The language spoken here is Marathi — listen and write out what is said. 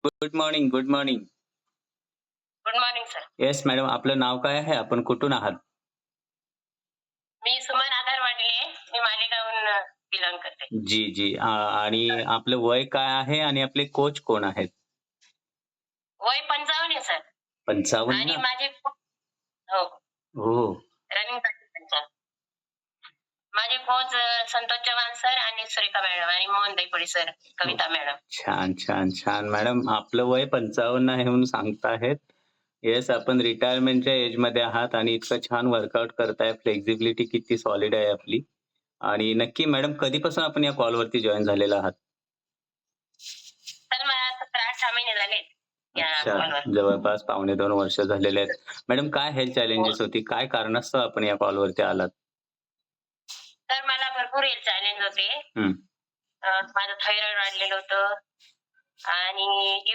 Good morning, good morning. Good morning sir. Yes madam, आपलं नाव काय आहे? आपण कुठून आहात? मी सुमन आधार वाडले. मी मालेगावहून बिलॉंग करते. जी, जी. आणि आपलं वय काय आहे आणि आपले कोच कोण आहेत? वय 55 आहे सर. 55? आणि माझे हो, हो. रनिंगसाठी 55. माझे कोच संतोष चव्हाण सर आणि सुरेखा मॅडम आणि मोहन दैपडी सर, हो. कविता मॅडम. छान, छान, छान. मॅडम आपलं वय 55 आहे म्हणून सांगताहेत. येस, आपण रिटायरमेंटच्या एजमध्ये आहात आणि इतकं छान वर्कआउट करताय. फ्लेक्सिबिलिटी किती सॉलिड आहे आपली. आणि नक्की मॅडम कधीपासून आपण या कॉलवरती जॉइन झालेला आहात? तर मला 17-18 महिने झाले या अच्छा. कॉलवर. जवळपास पावणे 2 वर्ष झालेले आहेत. मॅडम काय हेल्थ हो. चॅलेंजेस होती? काय कारणास्तव आपण या कॉलवरती आलात? तर मला भरपूर हेल्थ चॅलेंज होते. हं. माझं थायरॉइड वाढलेलं होतं आणि